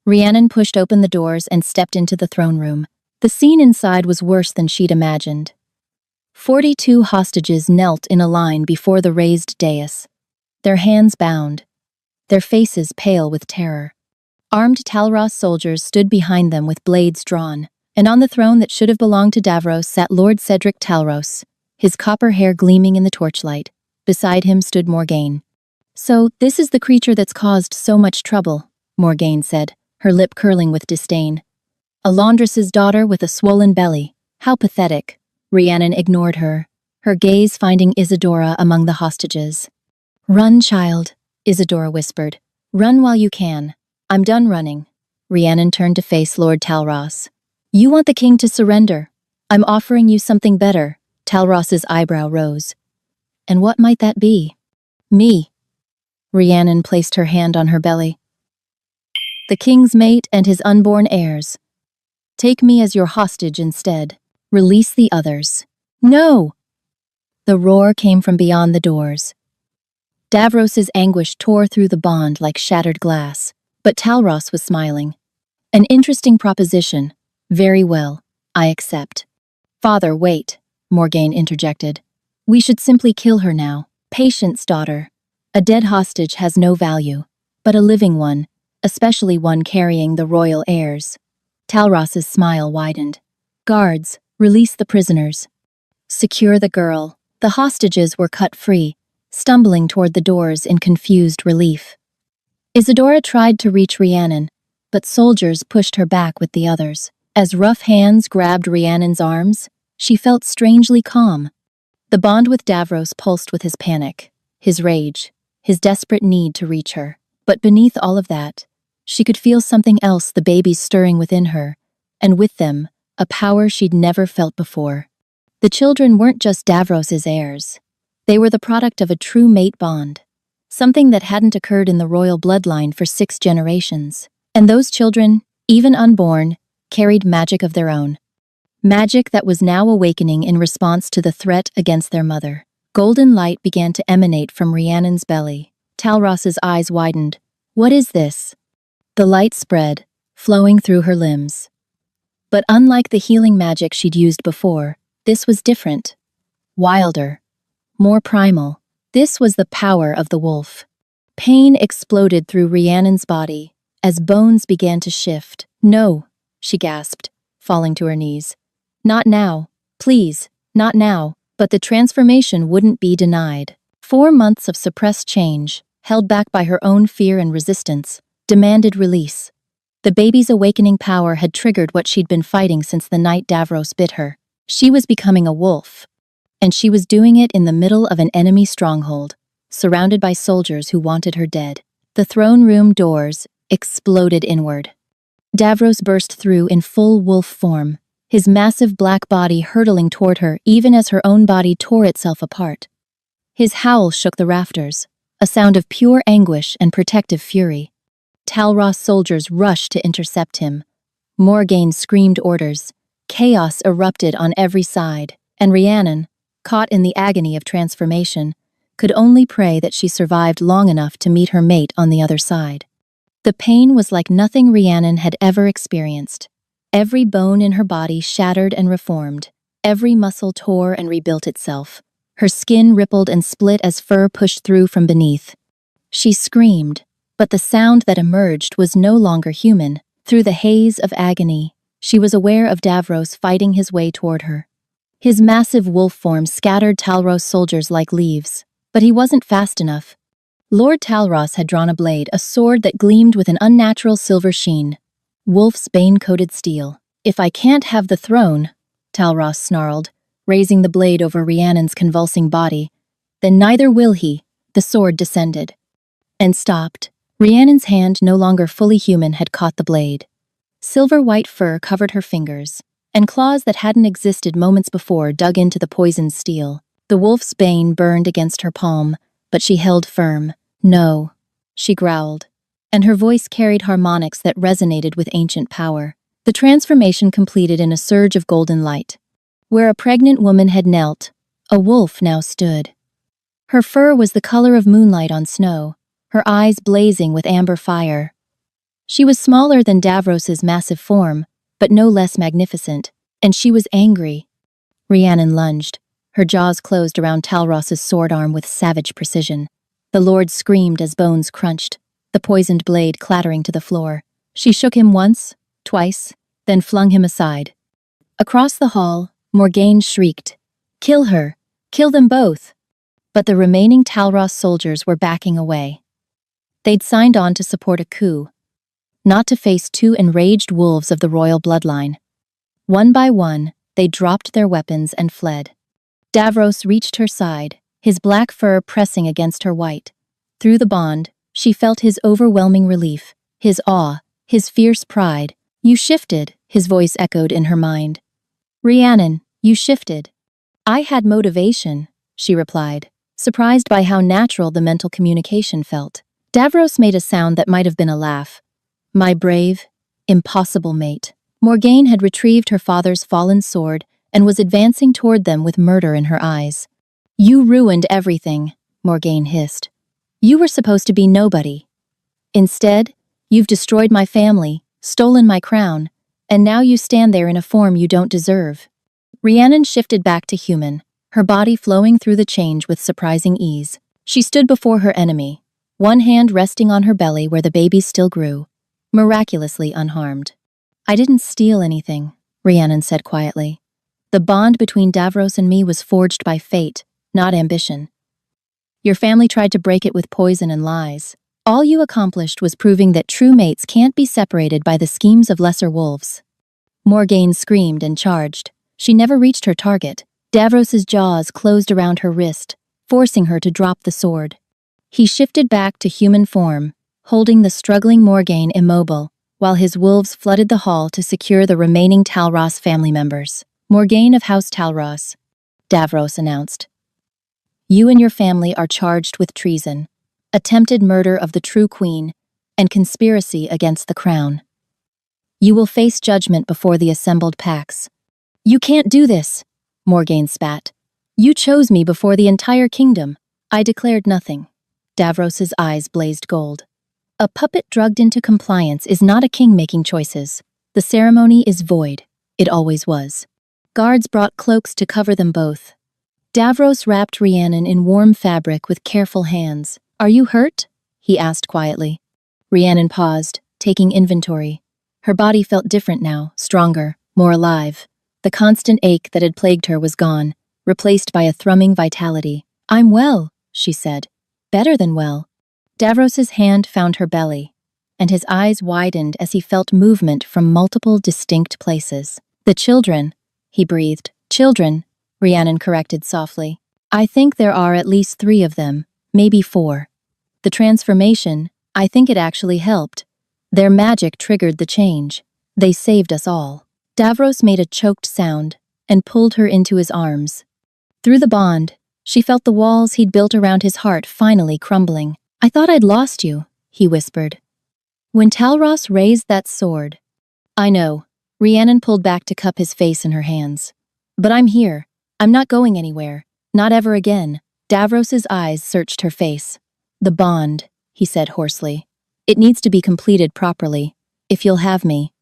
Rhiannon pushed open the doors and stepped into the throne room. The scene inside was worse than she'd imagined. 42 hostages knelt in a line before the raised dais, their hands bound, their faces pale with terror. Armed Talros soldiers stood behind them with blades drawn, and on the throne that should have belonged to Davros sat Lord Cedric Talros, his copper hair gleaming in the torchlight. Beside him stood Morgaine. "So, this is the creature that's caused so much trouble," Morgaine said, her lip curling with disdain. "A laundress's daughter with a swollen belly. How pathetic." Rhiannon ignored her, her gaze finding Isadora among the hostages. "Run, child," Isadora whispered. "Run while you can." "I'm done running." Rhiannon turned to face Lord Talros. "You want the king to surrender. I'm offering you something better." Talros's eyebrow rose. "And what might that be?" "Me." Rhiannon placed her hand on her belly. "The king's mate and his unborn heirs. Take me as your hostage instead. Release the others." "No!" The roar came from beyond the doors. Davros's anguish tore through the bond like shattered glass, but Talros was smiling. "An interesting proposition. Very well, I accept." "Father, wait," Morgaine interjected. "We should simply kill her now." "Patience, daughter. A dead hostage has no value, but a living one, especially one carrying the royal heirs." Talros's smile widened. "Guards, release the prisoners. Secure the girl." The hostages were cut free, stumbling toward the doors in confused relief. Isadora tried to reach Rhiannon, but soldiers pushed her back with the others. As rough hands grabbed Rhiannon's arms, she felt strangely calm. The bond with Davros pulsed with his panic, his rage, his desperate need to reach her. But beneath all of that, She could feel something else, the babies stirring within her, and with them, a power she'd never felt before. The children weren't just Davros's heirs. They were the product of a true mate bond, something that hadn't occurred in the royal bloodline for 6 generations. And those children, even unborn, carried magic of their own. Magic that was now awakening in response to the threat against their mother. Golden light began to emanate from Rhiannon's belly. Talros's eyes widened. What is this? The light spread, flowing through her limbs. But unlike the healing magic she'd used before, this was different. Wilder. More primal. This was the power of the wolf. Pain exploded through Rhiannon's body as bones began to shift. No, she gasped, falling to her knees. Not now. Please, not now. But the transformation wouldn't be denied. 4 months of suppressed change, held back by her own fear and resistance, demanded release. The baby's awakening power had triggered what she'd been fighting since the night Davros bit her. She was becoming a wolf. And she was doing it in the middle of an enemy stronghold, surrounded by soldiers who wanted her dead. The throne room doors exploded inward. Davros burst through in full wolf form, his massive black body hurtling toward her even as her own body tore itself apart. His howl shook the rafters, a sound of pure anguish and protective fury. Talros soldiers rushed to intercept him. Morgaine screamed orders. Chaos erupted on every side, and Rhiannon, caught in the agony of transformation, could only pray that she survived long enough to meet her mate on the other side. The pain was like nothing Rhiannon had ever experienced. Every bone in her body shattered and reformed. Every muscle tore and rebuilt itself. Her skin rippled and split as fur pushed through from beneath. She screamed, but the sound that emerged was no longer human. Through the haze of agony, she was aware of Davros fighting his way toward her. His massive wolf form scattered Talros soldiers like leaves, but he wasn't fast enough. Lord Talros had drawn a blade, a sword that gleamed with an unnatural silver sheen. Wolf's bane-coated steel. If I can't have the throne, Talros snarled, raising the blade over Rhiannon's convulsing body, then neither will he. The sword descended. And stopped. Rhiannon's hand, no longer fully human, had caught the blade. Silver-white fur covered her fingers, and claws that hadn't existed moments before dug into the poisoned steel. The wolf's bane burned against her palm, but she held firm. No, she growled, and her voice carried harmonics that resonated with ancient power. The transformation completed in a surge of golden light. Where a pregnant woman had knelt, a wolf now stood. Her fur was the color of moonlight on snow, her eyes blazing with amber fire. She was smaller than Davros's massive form, but no less magnificent, and she was angry. Rhiannon lunged, her jaws closed around Talros's sword arm with savage precision. The lord screamed as bones crunched, the poisoned blade clattering to the floor. She shook him once, twice, then flung him aside. Across the hall, Morgaine shrieked, "Kill her! Kill them both!" But the remaining Talros soldiers were backing away. They'd signed on to support a coup, not to face 2 enraged wolves of the royal bloodline. One by one, they dropped their weapons and fled. Davros reached her side, his black fur pressing against her white. Through the bond, she felt his overwhelming relief, his awe, his fierce pride. "You shifted," his voice echoed in her mind. "Rhiannon, you shifted." "I had motivation," she replied, surprised by how natural the mental communication felt. Davros made a sound that might have been a laugh. "My brave, impossible mate." Morgaine had retrieved her father's fallen sword and was advancing toward them with murder in her eyes. "You ruined everything," Morgaine hissed. "You were supposed to be nobody. Instead, you've destroyed my family, stolen my crown, and now you stand there in a form you don't deserve." Rhiannon shifted back to human, her body flowing through the change with surprising ease. She stood before her enemy, one hand resting on her belly where the baby still grew, miraculously unharmed. "I didn't steal anything," Rhiannon said quietly. "The bond between Davros and me was forged by fate, not ambition. Your family tried to break it with poison and lies. All you accomplished was proving that true mates can't be separated by the schemes of lesser wolves." Morgaine screamed and charged. She never reached her target. Davros's jaws closed around her wrist, forcing her to drop the sword. He shifted back to human form, holding the struggling Morgaine immobile, while his wolves flooded the hall to secure the remaining Talros family members. "Morgaine of House Talros," Davros announced. "You and your family are charged with treason, attempted murder of the true queen, and conspiracy against the crown. You will face judgment before the assembled packs." "You can't do this," Morgaine spat. "You chose me before the entire kingdom." "I declared nothing." Davros's eyes blazed gold. "A puppet drugged into compliance is not a king making choices. The ceremony is void. It always was." Guards brought cloaks to cover them both. Davros wrapped Rhiannon in warm fabric with careful hands. "Are you hurt?" he asked quietly. Rhiannon paused, taking inventory. Her body felt different now, stronger, more alive. The constant ache that had plagued her was gone, replaced by a thrumming vitality. "I'm well," she said. "Better than well." Davros's hand found her belly, and his eyes widened as he felt movement from multiple distinct places. "The children," he breathed. "Children," Rhiannon corrected softly. "I think there are at least 3 of them, maybe 4. The transformation, I think it actually helped. Their magic triggered the change. They saved us all." Davros made a choked sound and pulled her into his arms. Through the bond, she felt the walls he'd built around his heart finally crumbling. "I thought I'd lost you," he whispered. "When Talros raised that sword." "I know." Rhiannon pulled back to cup his face in her hands. "But I'm here. I'm not going anywhere. Not ever again." Davros's eyes searched her face. "The bond," he said hoarsely. "It needs to be completed properly, if you'll have me."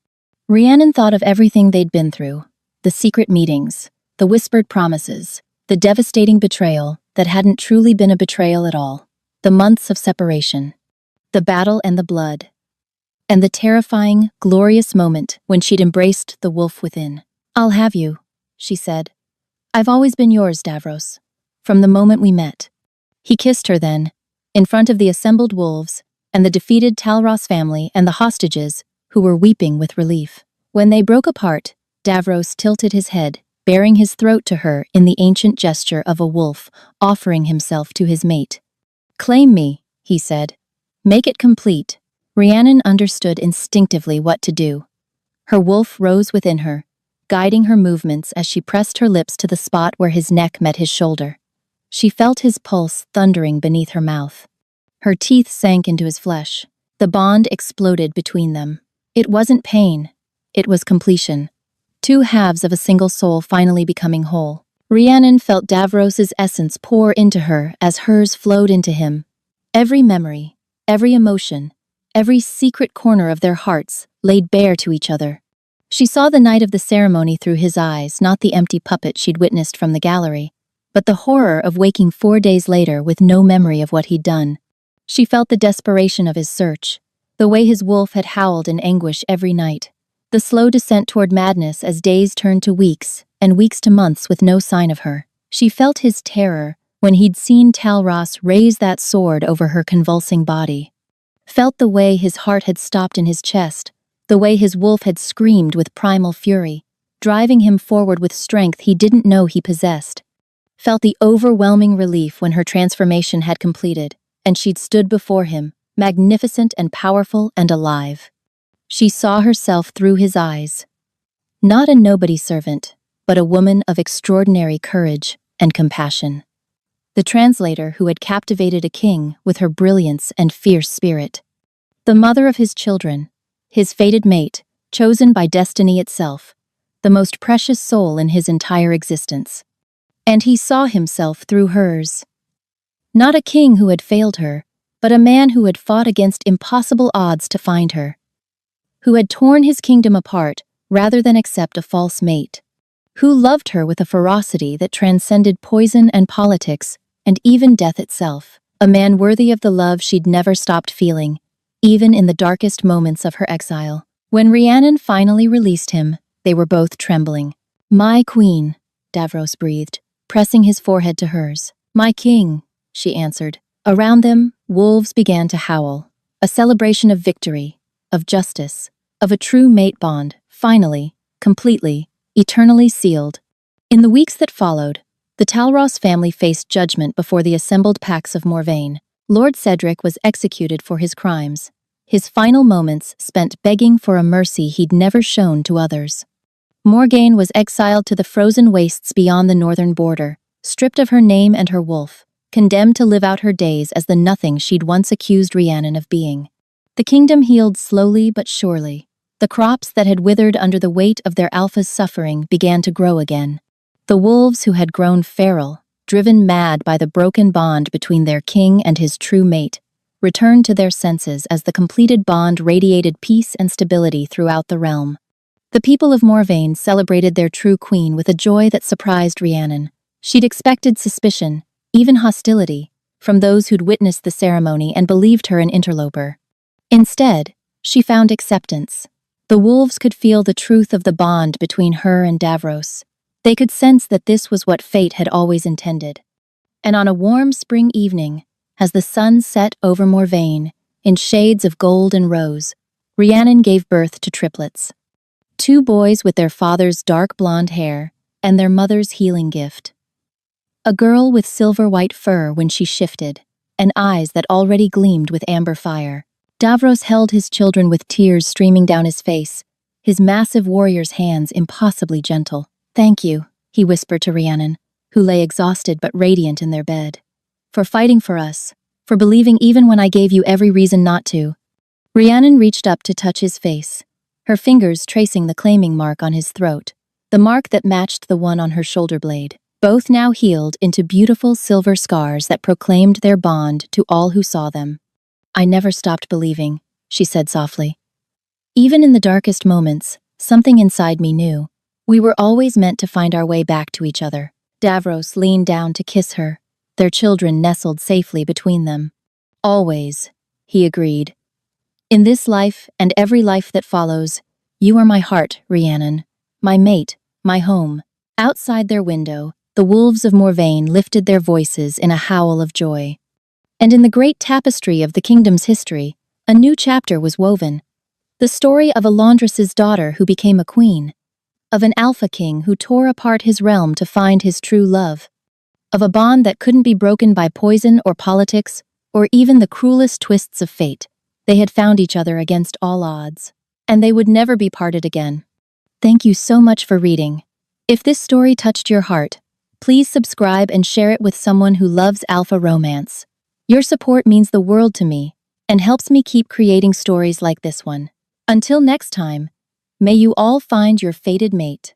Rhiannon thought of everything they'd been through. The secret meetings, the whispered promises, the devastating betrayal that hadn't truly been a betrayal at all. The months of separation, the battle and the blood, and the terrifying, glorious moment when she'd embraced the wolf within. "I'll have you," she said. "I've always been yours, Davros, from the moment we met." He kissed her then, in front of the assembled wolves and the defeated Talros family and the hostages who were weeping with relief. When they broke apart, Davros tilted his head, baring his throat to her in the ancient gesture of a wolf offering himself to his mate. "Claim me," he said. "Make it complete." Rhiannon understood instinctively what to do. Her wolf rose within her, guiding her movements as she pressed her lips to the spot where his neck met his shoulder. She felt his pulse thundering beneath her mouth. Her teeth sank into his flesh. The bond exploded between them. It wasn't pain. It was completion. 2 halves of a single soul finally becoming whole. Rhiannon felt Davros's essence pour into her as hers flowed into him. Every memory, every emotion, every secret corner of their hearts laid bare to each other. She saw the night of the ceremony through his eyes, not the empty puppet she'd witnessed from the gallery, but the horror of waking 4 days later with no memory of what he'd done. She felt the desperation of his search, the way his wolf had howled in anguish every night, the slow descent toward madness as days turned to weeks and weeks to months with no sign of her. She felt his terror when he'd seen Talros raise that sword over her convulsing body. Felt the way his heart had stopped in his chest, the way his wolf had screamed with primal fury, driving him forward with strength he didn't know he possessed. Felt the overwhelming relief when her transformation had completed, and she'd stood before him, magnificent and powerful and alive. She saw herself through his eyes. Not a nobody servant, but a woman of extraordinary courage and compassion. The translator who had captivated a king with her brilliance and fierce spirit. The mother of his children, his fated mate, chosen by destiny itself, the most precious soul in his entire existence. And he saw himself through hers. Not a king who had failed her, but a man who had fought against impossible odds to find her. Who had torn his kingdom apart rather than accept a false mate. Who loved her with a ferocity that transcended poison and politics, and even death itself. A man worthy of the love she'd never stopped feeling, even in the darkest moments of her exile. When Rhiannon finally released him, they were both trembling. "My queen," Davros breathed, pressing his forehead to hers. "My king," she answered. Around them, wolves began to howl, a celebration of victory, of justice, of a true mate bond, finally, completely, eternally sealed. In the weeks that followed, the Talros family faced judgment before the assembled packs of Morvain. Lord Cedric was executed for his crimes, his final moments spent begging for a mercy he'd never shown to others. Morgaine was exiled to the frozen wastes beyond the northern border, stripped of her name and her wolf, condemned to live out her days as the nothing she'd once accused Rhiannon of being. The kingdom healed slowly but surely. The crops that had withered under the weight of their alpha's suffering began to grow again. The wolves who had grown feral, driven mad by the broken bond between their king and his true mate, returned to their senses as the completed bond radiated peace and stability throughout the realm. The people of Morvain celebrated their true queen with a joy that surprised Rhiannon. She'd expected suspicion, even hostility, from those who'd witnessed the ceremony and believed her an interloper. Instead, she found acceptance. The wolves could feel the truth of the bond between her and Davros. They could sense that this was what fate had always intended. And on a warm spring evening, as the sun set over Morvain, in shades of gold and rose, Rhiannon gave birth to triplets. 2 boys with their father's dark blonde hair and their mother's healing gift. A girl with silver-white fur when she shifted, and eyes that already gleamed with amber fire. Davros held his children with tears streaming down his face, his massive warrior's hands impossibly gentle. "Thank you," he whispered to Rhiannon, who lay exhausted but radiant in their bed. "For fighting for us, for believing even when I gave you every reason not to." Rhiannon reached up to touch his face, her fingers tracing the claiming mark on his throat, the mark that matched the one on her shoulder blade, both now healed into beautiful silver scars that proclaimed their bond to all who saw them. "I never stopped believing," she said softly. "Even in the darkest moments, something inside me knew. We were always meant to find our way back to each other." Davros leaned down to kiss her, their children nestled safely between them. "Always," he agreed. "In this life and every life that follows, you are my heart, Rhiannon, my mate, my home." Outside their window, the wolves of Morvain lifted their voices in a howl of joy. And in the great tapestry of the kingdom's history, a new chapter was woven. The story of a laundress's daughter who became a queen, of an alpha king who tore apart his realm to find his true love, of a bond that couldn't be broken by poison or politics, or even the cruelest twists of fate. They had found each other against all odds, and they would never be parted again. Thank you so much for reading. If this story touched your heart, please subscribe and share it with someone who loves alpha romance. Your support means the world to me and helps me keep creating stories like this one. Until next time, may you all find your fated mate.